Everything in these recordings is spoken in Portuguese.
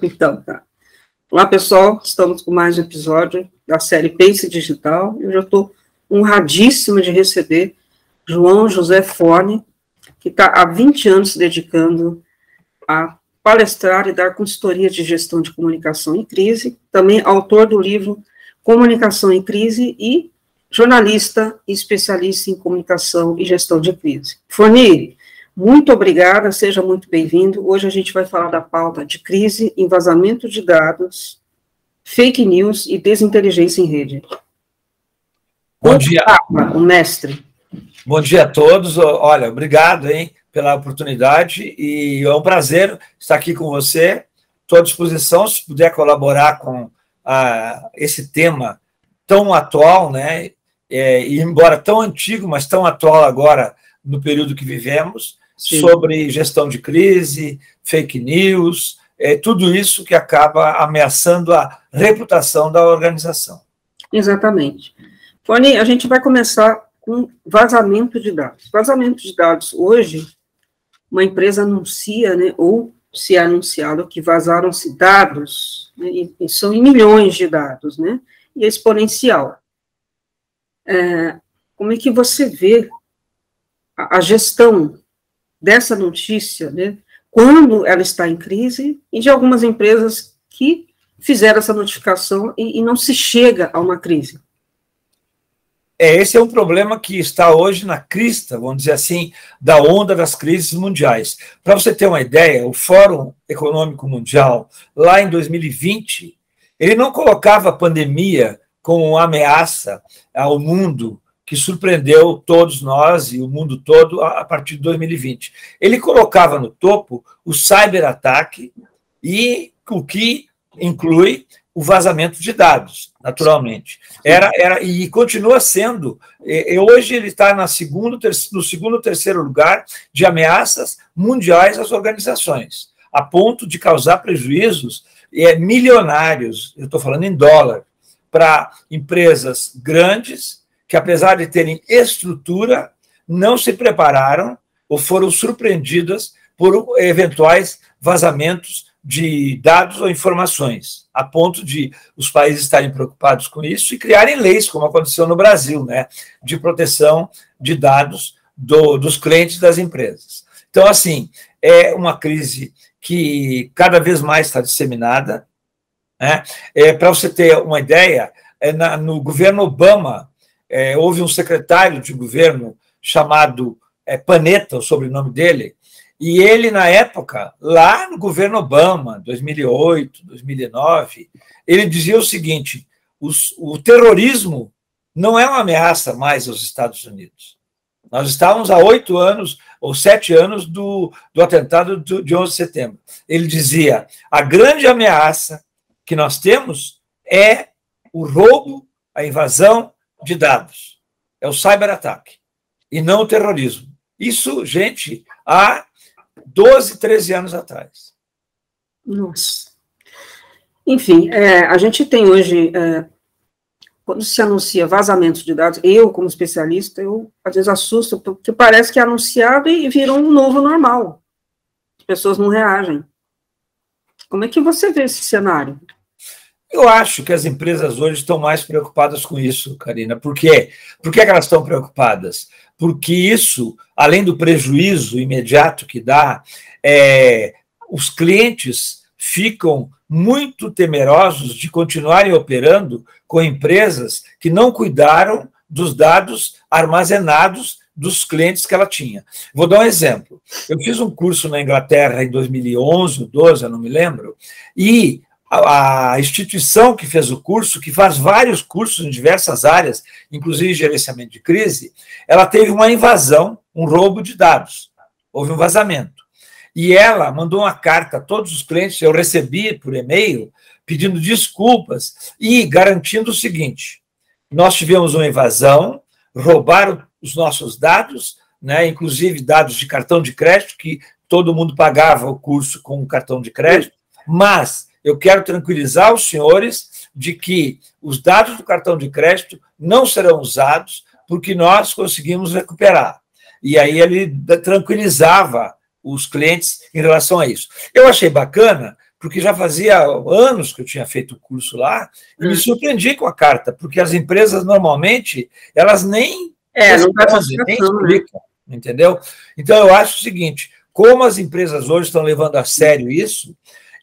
Então, tá. Olá, pessoal, estamos com mais um episódio da série Pense Digital. Eu já estou honradíssima de receber João José Forni, que está há 20 anos se dedicando a palestrar e dar consultoria de gestão de comunicação em crise, também autor do livro Comunicação em Crise e jornalista e especialista em comunicação e gestão de crise. Forni, muito obrigada, seja muito bem-vindo. Hoje a gente vai falar da pauta de crise, vazamento de dados, fake news e desinteligência em rede. Bom dia. O mestre. Bom dia a todos. Olha, obrigado, hein, pela oportunidade e é um prazer estar aqui com você. Estou à disposição, se puder colaborar com esse tema tão atual, né, e embora tão antigo, mas tão atual agora no período que vivemos, sim, sobre gestão de crise, fake news, tudo isso que acaba ameaçando a reputação da organização. Exatamente. Forni, a gente vai começar com vazamento de dados. Vazamento de dados, hoje, uma empresa anuncia, né, ou se é anunciado que vazaram-se dados, né, e são em milhões de dados, né, e é exponencial. Como é que você vê a gestão dessa notícia, né, quando ela está em crise, e de algumas empresas que fizeram essa notificação e não se chega a uma crise? Esse é um problema que está hoje na crista, vamos dizer assim, da onda das crises mundiais. Para você ter uma ideia, o Fórum Econômico Mundial, lá em 2020, ele não colocava a pandemia como uma ameaça ao mundo que surpreendeu todos nós e o mundo todo a partir de 2020. Ele colocava no topo o cyberataque e o que inclui o vazamento de dados, naturalmente. E continua sendo. Hoje ele está no segundo ou terceiro lugar de ameaças mundiais às organizações, a ponto de causar prejuízos milionários, eu estou falando em dólar, para empresas grandes que, apesar de terem estrutura, não se prepararam ou foram surpreendidas por eventuais vazamentos de dados ou informações, a ponto de os países estarem preocupados com isso e criarem leis, como aconteceu no Brasil, né, de proteção de dados dos clientes das empresas. Então, assim, é uma crise que cada vez mais está disseminada, né? Para você ter uma ideia, no governo Obama, houve um secretário de governo chamado Panetta, o sobrenome dele, e ele, na época, lá no governo Obama, 2008, 2009, ele dizia o seguinte: o terrorismo não é uma ameaça mais aos Estados Unidos. Nós estávamos há 8 anos ou 7 anos do atentado de 11 de setembro. Ele dizia: a grande ameaça que nós temos é o roubo, a invasão de dados. É o cyberataque, e não o terrorismo. Isso, gente, há 12, 13 anos atrás. Nossa. Enfim, a gente tem hoje, quando se anuncia vazamento de dados, eu, como especialista, eu às vezes assusto, porque parece que é anunciado e virou um novo normal. As pessoas não reagem. Como é que você vê esse cenário? Eu acho que as empresas hoje estão mais preocupadas com isso, Karina. Por quê? Por que elas estão preocupadas? Porque isso, além do prejuízo imediato que dá, os clientes ficam muito temerosos de continuarem operando com empresas que não cuidaram dos dados armazenados dos clientes que ela tinha. Vou dar um exemplo. Eu fiz um curso na Inglaterra em 2011, 2012, eu não me lembro, e a instituição que fez o curso, que faz vários cursos em diversas áreas, inclusive gerenciamento de crise, ela teve uma invasão, um roubo de dados. Houve um vazamento. E ela mandou uma carta a todos os clientes, eu recebi por e-mail, pedindo desculpas e garantindo o seguinte: nós tivemos uma invasão, roubaram os nossos dados, né, inclusive dados de cartão de crédito, que todo mundo pagava o curso com o cartão de crédito, mas eu quero tranquilizar os senhores de que os dados do cartão de crédito não serão usados porque nós conseguimos recuperar. E aí ele tranquilizava os clientes em relação a isso. Eu achei bacana, porque já fazia anos que eu tinha feito o curso lá, e me surpreendi com a carta, porque as empresas, normalmente, elas nem não dá nem satisfação, né? explicam, entendeu? Então, eu acho o seguinte, como as empresas hoje estão levando a sério isso,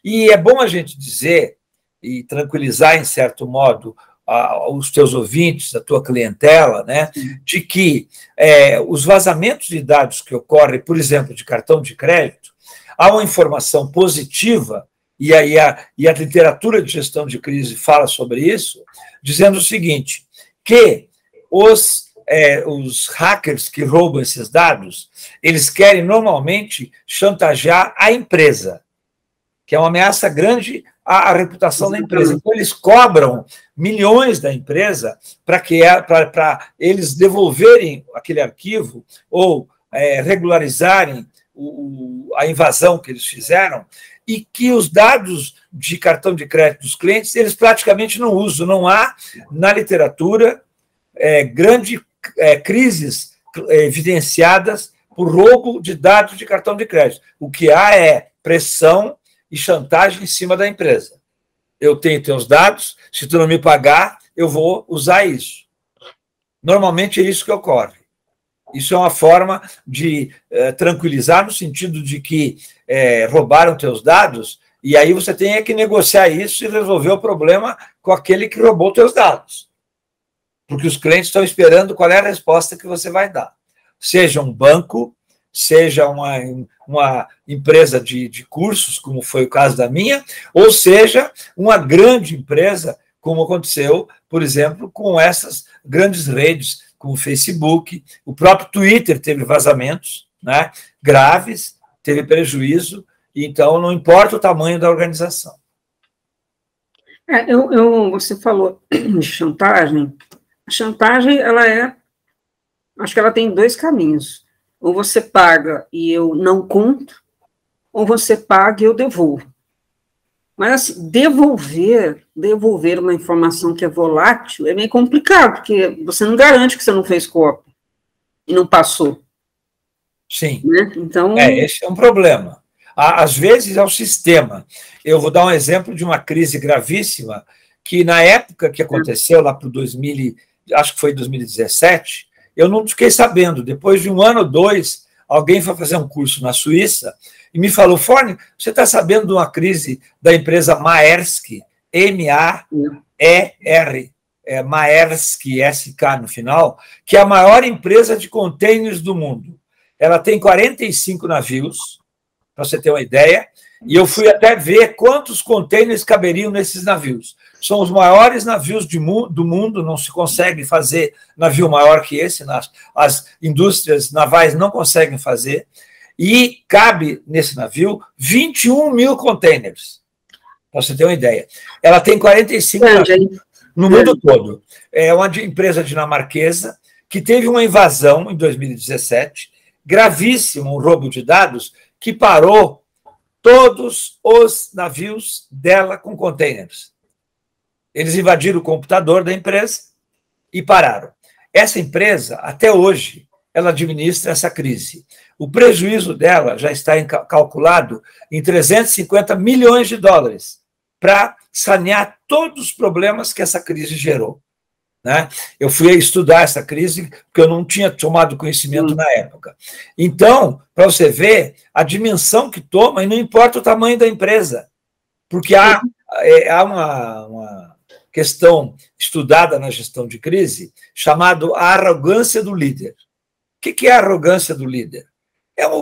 e é bom a gente dizer, e tranquilizar, em certo modo, os teus ouvintes, a tua clientela, né, de que os vazamentos de dados que ocorrem, por exemplo, de cartão de crédito, há uma informação positiva, e a literatura de gestão de crise fala sobre isso, dizendo o seguinte, que os hackers que roubam esses dados, eles querem normalmente chantagear a empresa, que é uma ameaça grande à reputação da empresa. Então, eles cobram milhões da empresa para eles devolverem aquele arquivo ou regularizarem a invasão que eles fizeram, e que os dados de cartão de crédito dos clientes, eles praticamente não usam. Não há, na literatura, grandes crises evidenciadas por roubo de dados de cartão de crédito. O que há é pressão e chantagem em cima da empresa. Eu tenho teus dados, se tu não me pagar, eu vou usar isso. Normalmente é isso que ocorre. Isso é uma forma de tranquilizar, no sentido de que roubaram teus dados, e aí você tem que negociar isso e resolver o problema com aquele que roubou teus dados. Porque os clientes estão esperando qual é a resposta que você vai dar. Seja um banco, seja uma empresa de cursos, como foi o caso da minha, ou seja, uma grande empresa, como aconteceu, por exemplo, com essas grandes redes, como o Facebook, o próprio Twitter teve vazamentos, né, graves, teve prejuízo, então não importa o tamanho da organização. Você falou de chantagem. A chantagem, acho que ela tem dois caminhos. Ou você paga e eu não conto, ou você paga e eu devolvo. Mas, assim, devolver uma informação que é volátil é meio complicado, porque você não garante que você não fez cópia e não passou. Sim. Né? Então... esse é um problema. Às vezes é o sistema. Eu vou dar um exemplo de uma crise gravíssima que, na época que aconteceu, lá para o 2000, acho que foi 2017, eu não fiquei sabendo. Depois de um ano ou dois, alguém foi fazer um curso na Suíça e me falou, Forni, você está sabendo de uma crise da empresa Maersk, M-A-E-R, Maersk, S-K no final, que é a maior empresa de contêineres do mundo. Ela tem 45 navios, para você ter uma ideia, e eu fui até ver quantos contêineres caberiam nesses navios. São os maiores navios do mundo, não se consegue fazer navio maior que esse, as indústrias navais não conseguem fazer, e cabe nesse navio 21 mil contêineres, para você ter uma ideia. Ela tem 45 navios no mundo todo. É uma empresa dinamarquesa que teve uma invasão em 2017, gravíssimo, um roubo de dados, que parou todos os navios dela com contêineres. Eles invadiram o computador da empresa e pararam. Essa empresa, até hoje, ela administra essa crise. O prejuízo dela já está calculado em 350 milhões de dólares para sanear todos os problemas que essa crise gerou. Né? Eu fui estudar essa crise porque eu não tinha tomado conhecimento na época. Então, para você ver a dimensão que toma, e não importa o tamanho da empresa, porque há uma questão estudada na gestão de crise chamada a arrogância do líder. O que é a arrogância do líder?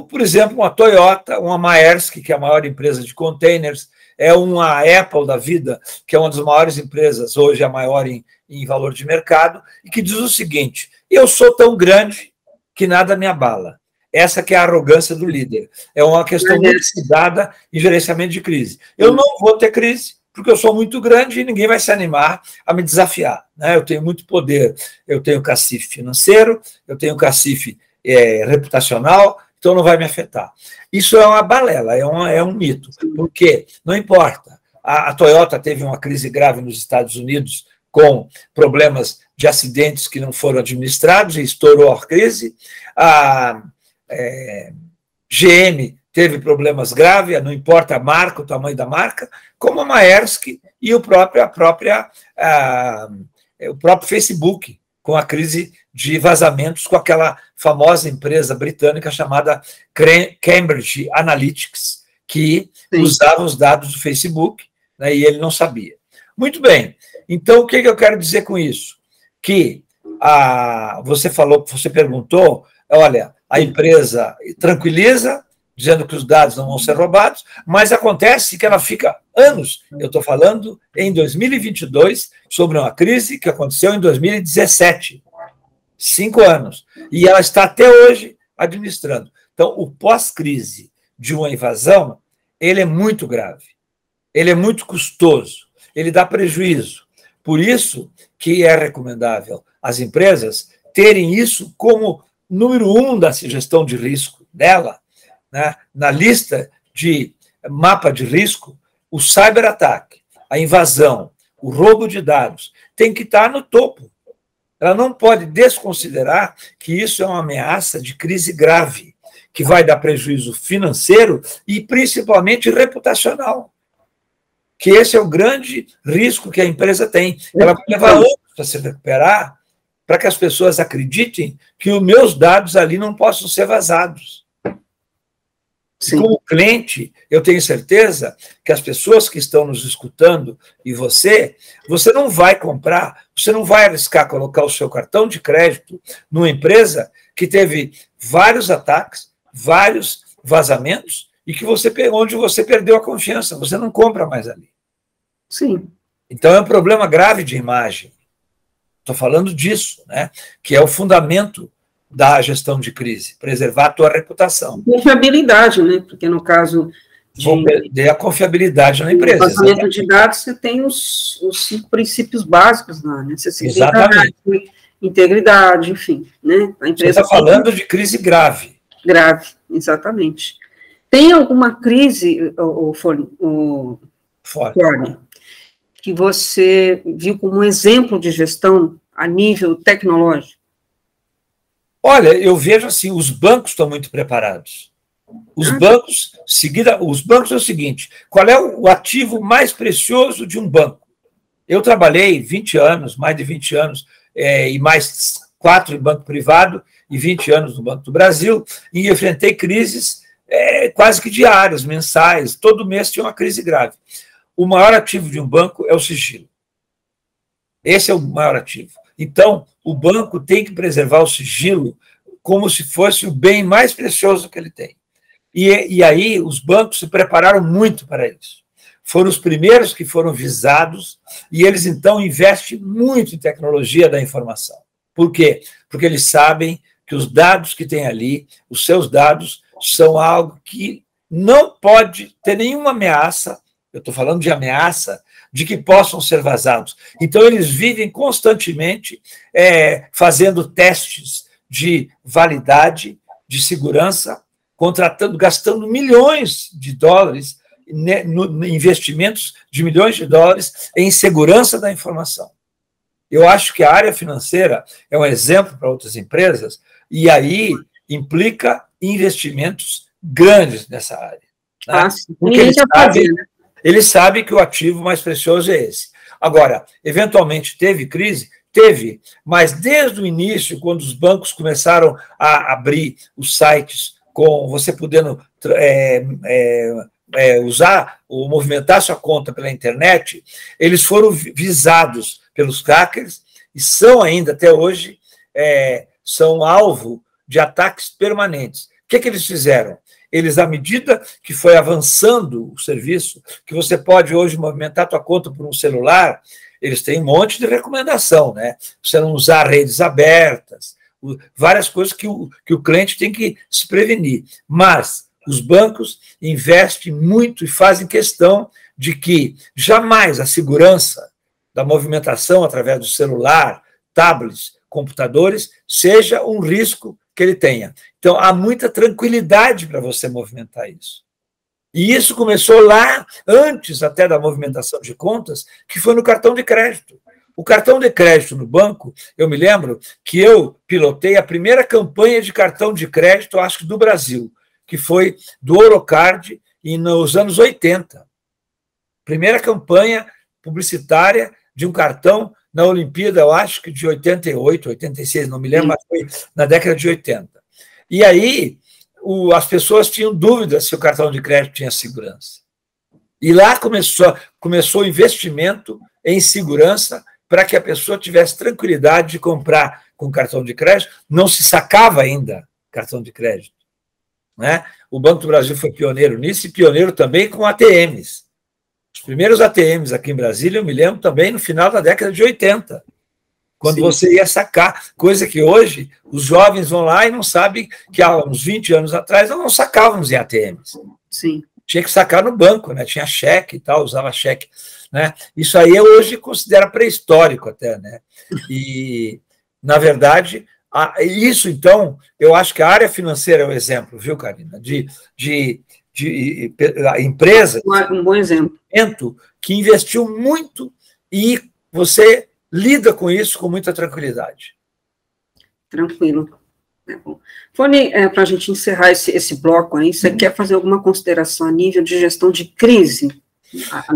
Por exemplo, uma Toyota, uma Maersk, que é a maior empresa de containers, é uma Apple da vida, que é uma das maiores empresas, hoje a maior em valor de mercado, e que diz o seguinte, eu sou tão grande que nada me abala. Essa que é a arrogância do líder. É uma questão muito estudada em gerenciamento de crise. Eu não vou ter crise, porque eu sou muito grande e ninguém vai se animar a me desafiar. Né? Eu tenho muito poder, eu tenho cacife financeiro, eu tenho cacife reputacional, então não vai me afetar. Isso é uma balela, é um mito, porque não importa. A Toyota teve uma crise grave nos Estados Unidos com problemas de acidentes que não foram administrados e estourou a crise. A GM teve problemas graves, não importa a marca, o tamanho da marca, como a Maersk e o próprio Facebook, com a crise de vazamentos com aquela famosa empresa britânica chamada Cambridge Analytics, que usava os dados do Facebook, né, e ele não sabia. Muito bem. Então, o que eu quero dizer com isso? Que você perguntou, olha, a empresa tranquiliza, dizendo que os dados não vão ser roubados, mas acontece que ela fica anos. Eu estou falando em 2022 sobre uma crise que aconteceu em 2017. 5 anos. E ela está até hoje administrando. Então, o pós-crise de uma invasão, ele é muito grave. Ele é muito custoso. Ele dá prejuízo. Por isso que é recomendável as empresas terem isso como número 1 da gestão de risco dela, né? Na lista de mapa de risco, o cyberataque, a invasão, o roubo de dados, tem que estar no topo. Ela não pode desconsiderar que isso é uma ameaça de crise grave, que vai dar prejuízo financeiro e principalmente reputacional. Que esse é o grande risco que a empresa tem. Ela vai levar anos para se recuperar, para que as pessoas acreditem que os meus dados ali não possam ser vazados. Como cliente, eu tenho certeza que as pessoas que estão nos escutando e você não vai comprar, você não vai arriscar colocar o seu cartão de crédito numa empresa que teve vários ataques, vários vazamentos e que onde você perdeu a confiança, você não compra mais ali. Sim. Então é um problema grave de imagem. Estou falando disso, né? Que é o fundamento da gestão de crise, preservar a tua reputação. Confiabilidade, né? Porque no caso vão perder a confiabilidade na empresa. No vazamento de dados, você tem os 5 princípios básicos lá, né? Exatamente. Integridade, enfim, né? A empresa você está falando de crise grave. Grave, exatamente. Tem alguma crise, Forne, que você viu como um exemplo de gestão a nível tecnológico? Olha, eu vejo assim, os bancos estão muito preparados. Os bancos é o seguinte, qual é o ativo mais precioso de um banco? Eu trabalhei 20 anos, mais de 20 anos, e mais 4 em banco privado e 20 anos no Banco do Brasil, e enfrentei crises quase que diárias, mensais, todo mês tinha uma crise grave. O maior ativo de um banco é o sigilo. Esse é o maior ativo. Então, o banco tem que preservar o sigilo como se fosse o bem mais precioso que ele tem. E aí os bancos se prepararam muito para isso. Foram os primeiros que foram visados e eles, então, investem muito em tecnologia da informação. Por quê? Porque eles sabem que os dados que tem ali, os seus dados, são algo que não pode ter nenhuma ameaça, eu estou falando de ameaça, de que possam ser vazados. Então, eles vivem constantemente fazendo testes de validade, de segurança, gastando milhões de dólares, investimentos de milhões de dólares em segurança da informação. Eu acho que a área financeira é um exemplo para outras empresas, e aí implica investimentos grandes nessa área. Né? Porque eles sabem que o ativo mais precioso é esse. Agora, eventualmente teve crise? Teve, mas desde o início, quando os bancos começaram a abrir os sites com você podendo usar ou movimentar sua conta pela internet, eles foram visados pelos hackers e são ainda, até hoje, são alvo de ataques permanentes. O que eles fizeram? Eles, à medida que foi avançando o serviço, que você pode hoje movimentar a tua conta por um celular, eles têm um monte de recomendação, né? Você não usar redes abertas, várias coisas que o cliente tem que se prevenir. Mas os bancos investem muito e fazem questão de que jamais a segurança da movimentação através do celular, tablets, computadores, seja um risco que ele tenha. Então, há muita tranquilidade para você movimentar isso. E isso começou lá, antes até da movimentação de contas, que foi no cartão de crédito. O cartão de crédito no banco, eu me lembro que eu pilotei a primeira campanha de cartão de crédito, acho que do Brasil, que foi do Orocard nos anos 80. Primeira campanha publicitária de um cartão na Olimpíada, eu acho que de 88, 86, não me lembro, mas foi na década de 80. E aí as pessoas tinham dúvidas se o cartão de crédito tinha segurança. E lá começou o investimento em segurança para que a pessoa tivesse tranquilidade de comprar com cartão de crédito. Não se sacava ainda cartão de crédito, né? O Banco do Brasil foi pioneiro nisso e pioneiro também com ATMs. Os primeiros ATMs aqui em Brasília, eu me lembro também no final da década de 80, quando Sim. você ia sacar, coisa que hoje os jovens vão lá e não sabem que há uns 20 anos atrás nós não sacávamos em ATMs. Sim. Tinha que sacar no banco, né? Tinha cheque e tal, usava cheque, né? Isso aí hoje considera pré-histórico até, né? E, na verdade, isso, então, eu acho que a área financeira é um exemplo, viu, Karina? De empresa um bom exemplo que investiu muito e você lida com isso com muita tranquilidade. Tranquilo. Fone, para a gente encerrar esse bloco aí, você quer fazer alguma consideração a nível de gestão de crise?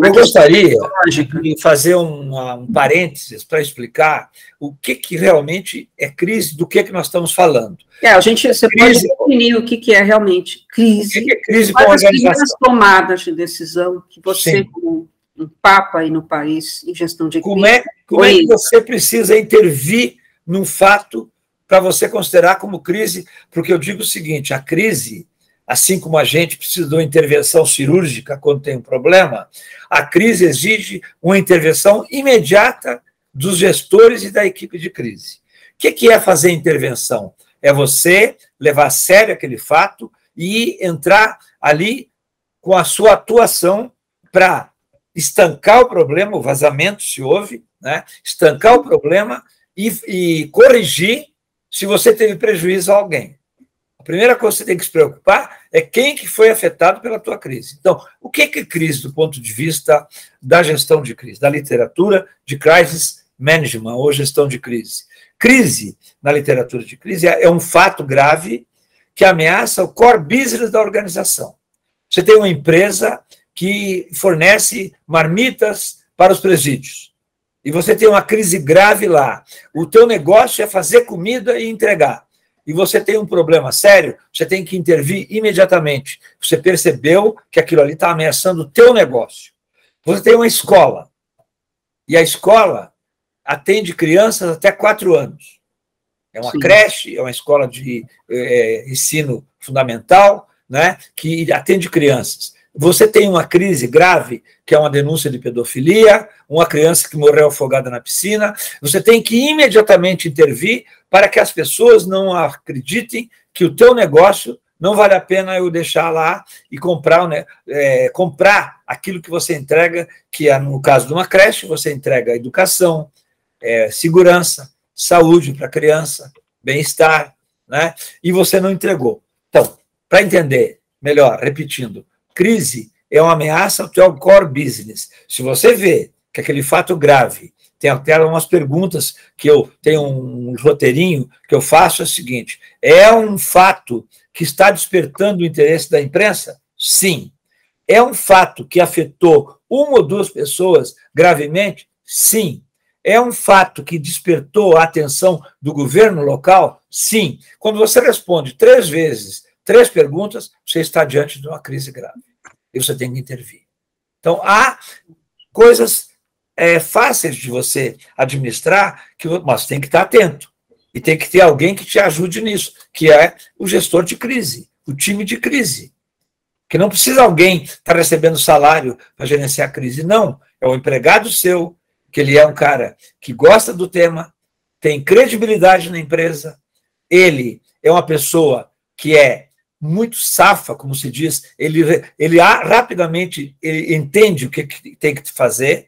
Eu gostaria de fazer um parênteses para explicar o que realmente é crise, do que nós estamos falando. Você pode definir o que é realmente crise. O que é crise com a organização? As tomadas de decisão que você, como um papa aí no país, em gestão de crise... Como é que você precisa intervir num fato para você considerar como crise? Porque eu digo o seguinte, a crise, assim como a gente precisa de uma intervenção cirúrgica quando tem um problema, a crise exige uma intervenção imediata dos gestores e da equipe de crise. O que é fazer intervenção? É você levar a sério aquele fato e entrar ali com a sua atuação para estancar o problema, o vazamento, se houve, né? Estancar o problema e corrigir se você teve prejuízo a alguém. A primeira coisa que você tem que se preocupar é quem que foi afetado pela tua crise. Então, o que é crise do ponto de vista da gestão de crise, da literatura de crisis management ou gestão de crise? Crise, na literatura de crise, é um fato grave que ameaça o core business da organização. Você tem uma empresa que fornece marmitas para os presídios, e você tem uma crise grave lá. O teu negócio é fazer comida e entregar. E você tem um problema sério, você tem que intervir imediatamente. Você percebeu que aquilo ali está ameaçando o teu negócio. Você tem uma escola, e a escola atende crianças até 4 anos. É uma creche, é uma escola de ensino fundamental, né, que atende crianças. Você tem uma crise grave, que é uma denúncia de pedofilia, uma criança que morreu afogada na piscina, você tem que imediatamente intervir para que as pessoas não acreditem que o teu negócio não vale a pena eu deixar lá e comprar, né, comprar aquilo que você entrega, que é, no caso de uma creche, você entrega educação, segurança, saúde para a criança, bem-estar, né, e você não entregou. Então, para entender melhor, repetindo, crise é uma ameaça ao teu core business. Se você vê que aquele fato grave, tem até umas perguntas que eu tenho um roteirinho que eu faço, é o seguinte, é um fato que está despertando o interesse da imprensa? Sim. É um fato que afetou 1 ou 2 pessoas gravemente? Sim. É um fato que despertou a atenção do governo local? Sim. Quando você responde 3 vezes, 3 perguntas, você está diante de uma crise grave. E você tem que intervir. Então, há coisas fáceis de você administrar, mas tem que estar atento. E tem que ter alguém que te ajude nisso, que é o gestor de crise, o time de crise. Que não precisa alguém estar recebendo salário para gerenciar a crise, não. É um empregado seu, que ele é um cara que gosta do tema, tem credibilidade na empresa, ele é uma pessoa que é muito safa, como se diz, ele rapidamente ele entende o que tem que fazer,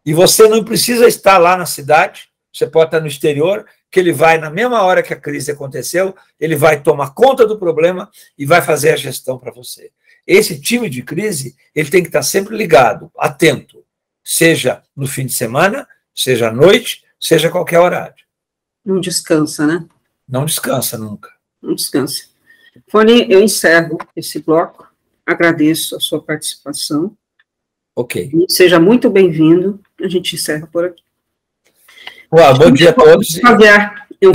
e você não precisa estar lá na cidade, você pode estar no exterior, que ele vai, na mesma hora que a crise aconteceu, ele vai tomar conta do problema e vai fazer a gestão para você. Esse time de crise, ele tem que estar sempre ligado, atento, seja no fim de semana, seja à noite, seja a qualquer horário. Não descansa, né? Não descansa nunca. Não descansa. Fone, eu encerro esse bloco, agradeço a sua participação. Ok. E seja muito bem-vindo, a gente encerra por aqui. Bom dia a todos. Javier, eu...